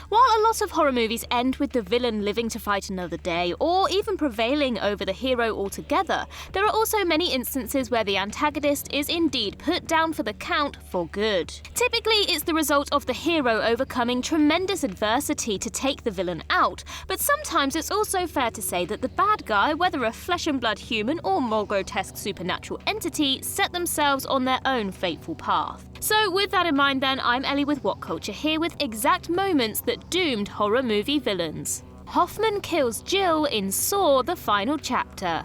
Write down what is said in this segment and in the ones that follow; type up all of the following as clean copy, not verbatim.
While a lot of horror movies end with the villain living to fight another day, or even prevailing over the hero altogether, there are also many instances where the antagonist is indeed put down for the count for good. Typically, it's the result of the hero overcoming tremendous adversity to take the villain out, but sometimes it's also fair to say that the bad guy, whether a flesh and blood human or more grotesque supernatural entity, set themselves on their own fateful path. So with that in mind then, I'm Ellie with What Culture, here with exact moments that doomed horror movie villains. Hoffman kills Jill in Saw: The Final Chapter.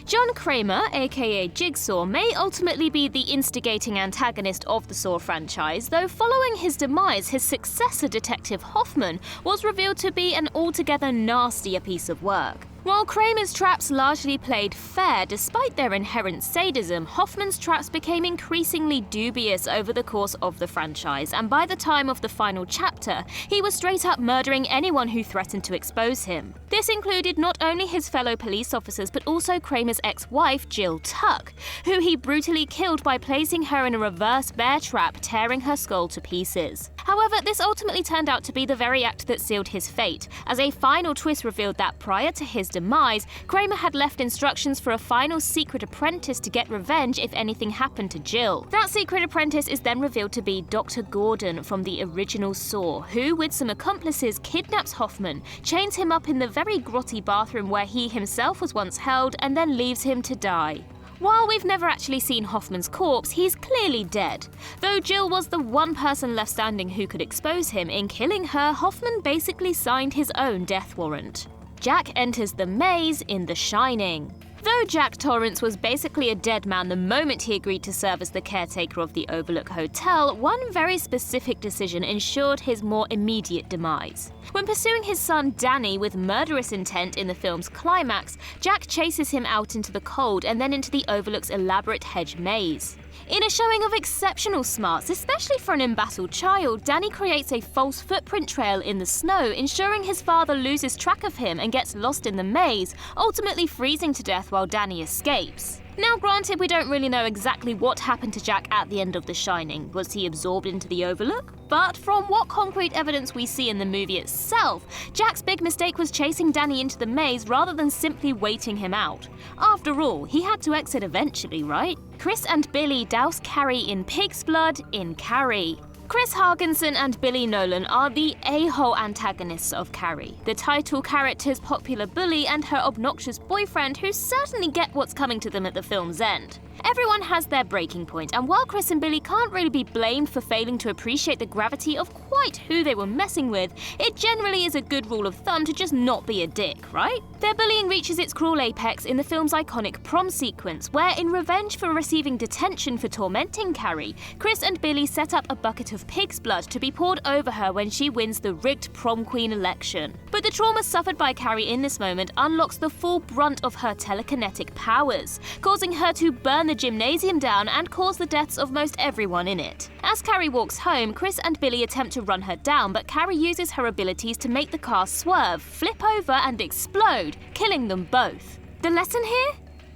John Kramer, aka Jigsaw, may ultimately be the instigating antagonist of the Saw franchise, though following his demise, his successor Detective Hoffman was revealed to be an altogether nastier piece of work. While Kramer's traps largely played fair despite their inherent sadism, Hoffman's traps became increasingly dubious over the course of the franchise, and by the time of the final chapter, he was straight up murdering anyone who threatened to expose him. This included not only his fellow police officers but also Kramer's ex-wife, Jill Tuck, who he brutally killed by placing her in a reverse bear trap, tearing her skull to pieces. However, this ultimately turned out to be the very act that sealed his fate, as a final twist revealed that prior to his demise, Kramer had left instructions for a final secret apprentice to get revenge if anything happened to Jill. That secret apprentice is then revealed to be Dr. Gordon from the original Saw, who, with some accomplices, kidnaps Hoffman, chains him up in the very grotty bathroom where he himself was once held, and then leaves him to die. While we've never actually seen Hoffman's corpse, he's clearly dead. Though Jill was the one person left standing who could expose him, in killing her, Hoffman basically signed his own death warrant. Jack enters the maze in The Shining. Though Jack Torrance was basically a dead man the moment he agreed to serve as the caretaker of the Overlook Hotel, one very specific decision ensured his more immediate demise. When pursuing his son Danny with murderous intent in the film's climax, Jack chases him out into the cold and then into the Overlook's elaborate hedge maze. In a showing of exceptional smarts, especially for an embattled child, Danny creates a false footprint trail in the snow, ensuring his father loses track of him and gets lost in the maze, ultimately freezing to death while Danny escapes. Now granted, we don't really know exactly what happened to Jack at the end of The Shining. Was he absorbed into the Overlook? But from what concrete evidence we see in the movie itself, Jack's big mistake was chasing Danny into the maze rather than simply waiting him out. After all, he had to exit eventually, right? Chris and Billy douse Carrie in pig's blood in Carrie. Chris Hargensen and Billy Nolan are the a-hole antagonists of Carrie, the title character's popular bully and her obnoxious boyfriend who certainly get what's coming to them at the film's end. Everyone has their breaking point, and while Chris and Billy can't really be blamed for failing to appreciate the gravity of quite who they were messing with, it generally is a good rule of thumb to just not be a dick, right? Their bullying reaches its cruel apex in the film's iconic prom sequence, where in revenge for receiving detention for tormenting Carrie, Chris and Billy set up a bucket of pig's blood to be poured over her when she wins the rigged prom queen election. But the trauma suffered by Carrie in this moment unlocks the full brunt of her telekinetic powers, causing her to burn the gymnasium down and cause the deaths of most everyone in it. As Carrie walks home, Chris and Billy attempt to run her down, but Carrie uses her abilities to make the car swerve, flip over and explode, killing them both. The lesson here?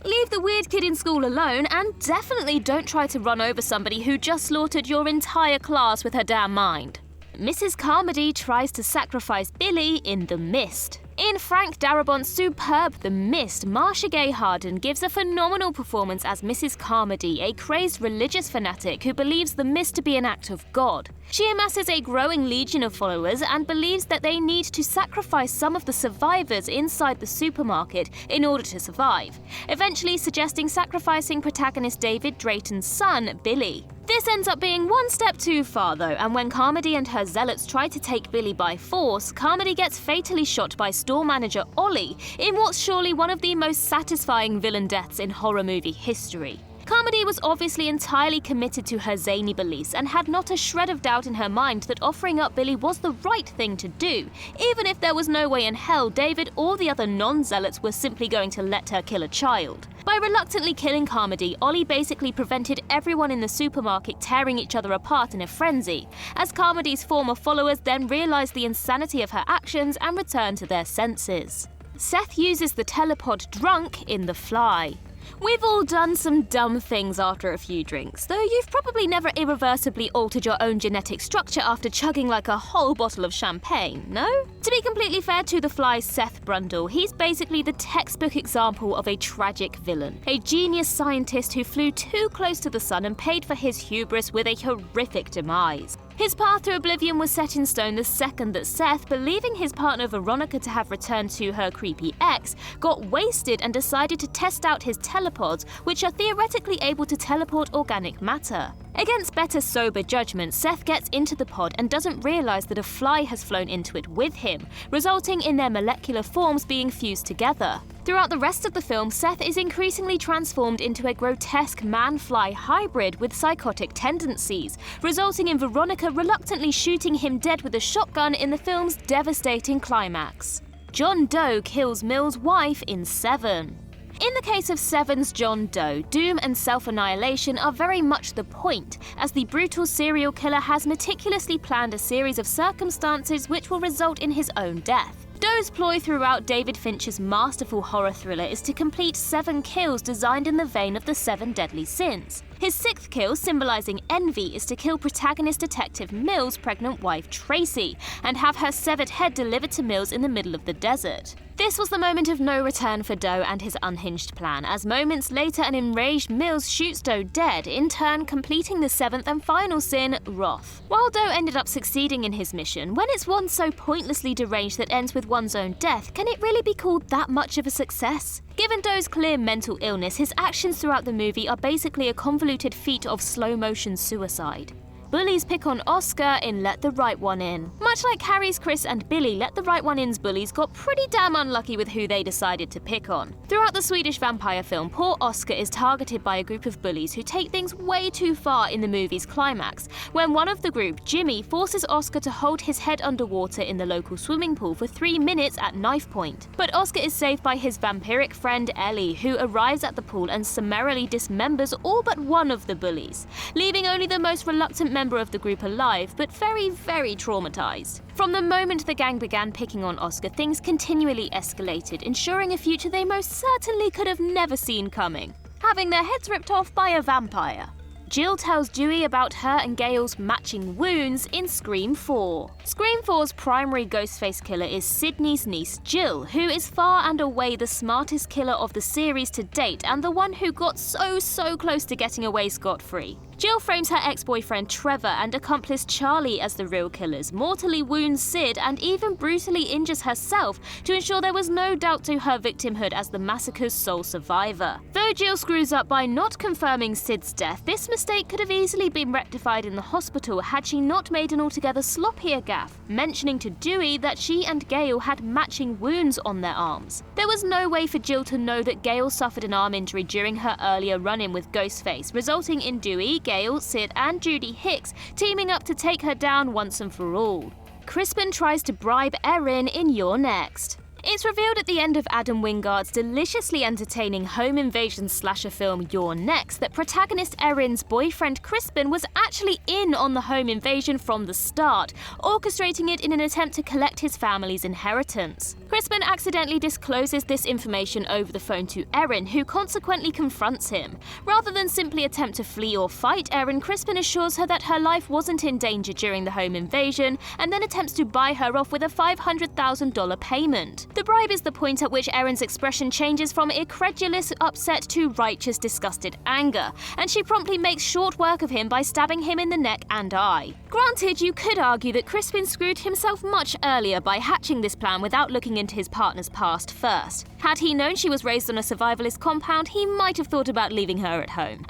Leave the weird kid in school alone, and definitely don't try to run over somebody who just slaughtered your entire class with her damn mind. Mrs. Carmody tries to sacrifice Billy in The Mist. In Frank Darabont's superb The Mist, Marcia Gay Harden gives a phenomenal performance as Mrs. Carmody, a crazed religious fanatic who believes the mist to be an act of God. She amasses a growing legion of followers and believes that they need to sacrifice some of the survivors inside the supermarket in order to survive, eventually suggesting sacrificing protagonist David Drayton's son, Billy. This ends up being one step too far though, and when Carmody and her zealots try to take Billy by force, Carmody gets fatally shot by store manager Ollie in what's surely one of the most satisfying villain deaths in horror movie history. Carmody was obviously entirely committed to her zany beliefs and had not a shred of doubt in her mind that offering up Billy was the right thing to do, even if there was no way in hell David or the other non-zealots were simply going to let her kill a child. By reluctantly killing Carmody, Ollie basically prevented everyone in the supermarket tearing each other apart in a frenzy, as Carmody's former followers then realized the insanity of her actions and returned to their senses. Seth uses the telepod drunk in The Fly. We've all done some dumb things after a few drinks, though you've probably never irreversibly altered your own genetic structure after chugging like a whole bottle of champagne, no? To be completely fair to the Fly's Seth Brundle, he's basically the textbook example of a tragic villain. A genius scientist who flew too close to the sun and paid for his hubris with a horrific demise. His path to oblivion was set in stone the second that Seth, believing his partner Veronica to have returned to her creepy ex, got wasted and decided to test out his telepods, which are theoretically able to teleport organic matter. Against better sober judgment, Seth gets into the pod and doesn't realise that a fly has flown into it with him, resulting in their molecular forms being fused together. Throughout the rest of the film, Seth is increasingly transformed into a grotesque man-fly hybrid with psychotic tendencies, resulting in Veronica reluctantly shooting him dead with a shotgun in the film's devastating climax. John Doe kills Mill's wife in Seven. In the case of Seven's John Doe, doom and self-annihilation are very much the point, as the brutal serial killer has meticulously planned a series of circumstances which will result in his own death. Doe's ploy throughout David Fincher's masterful horror thriller is to complete 7 kills designed in the vein of the 7 deadly sins. His 6th kill, symbolizing envy, is to kill protagonist Detective Mill's pregnant wife Tracy, and have her severed head delivered to Mills in the middle of the desert. This was the moment of no return for Doe and his unhinged plan, as moments later an enraged Mills shoots Doe dead, in turn completing the 7th and final sin, wrath. While Doe ended up succeeding in his mission, when it's one so pointlessly deranged that ends with one's own death, can it really be called that much of a success? Given Doe's clear mental illness, his actions throughout the movie are basically a convoluted feat of slow-motion suicide. Bullies pick on Oscar in Let the Right One In. Much like Carrie's Chris and Billy, Let the Right One In's bullies got pretty damn unlucky with who they decided to pick on. Throughout the Swedish vampire film, poor Oscar is targeted by a group of bullies who take things way too far in the movie's climax, when one of the group, Jimmy, forces Oscar to hold his head underwater in the local swimming pool for 3 minutes at knife point. But Oscar is saved by his vampiric friend Ellie, who arrives at the pool and summarily dismembers all but one of the bullies, leaving only the most reluctant member of the group alive, but very, very traumatized. From the moment the gang began picking on Oscar, things continually escalated, ensuring a future they most certainly could have never seen coming: having their heads ripped off by a vampire. Jill tells Dewey about her and Gale's matching wounds in Scream 4. Scream 4's primary Ghostface killer is Sydney's niece Jill, who is far and away the smartest killer of the series to date and the one who got so close to getting away scot-free. Jill frames her ex-boyfriend Trevor and accomplice Charlie as the real killers, mortally wounds Sid, and even brutally injures herself to ensure there was no doubt to her victimhood as the massacre's sole survivor. Though Jill screws up by not confirming Sid's death, this mistake could have easily been rectified in the hospital had she not made an altogether sloppier gaffe, mentioning to Dewey that she and Gale had matching wounds on their arms. There was no way for Jill to know that Gale suffered an arm injury during her earlier run-in with Ghostface, resulting in Dewey, Gale, Sid, and Judy Hicks teaming up to take her down once and for all. Crispian tries to bribe Erin in You're Next. It's revealed at the end of Adam Wingard's deliciously entertaining home invasion slasher film You're Next that protagonist Erin's boyfriend Crispian was actually in on the home invasion from the start, orchestrating it in an attempt to collect his family's inheritance. Crispian accidentally discloses this information over the phone to Erin, who consequently confronts him. Rather than simply attempt to flee or fight Erin, Crispian assures her that her life wasn't in danger during the home invasion, and then attempts to buy her off with a $500,000 payment. The bribe is the point at which Erin's expression changes from incredulous upset to righteous disgusted anger, and she promptly makes short work of him by stabbing him in the neck and eye. Granted, you could argue that Crispian screwed himself much earlier by hatching this plan without looking into his partner's past first. Had he known she was raised on a survivalist compound, he might have thought about leaving her at home.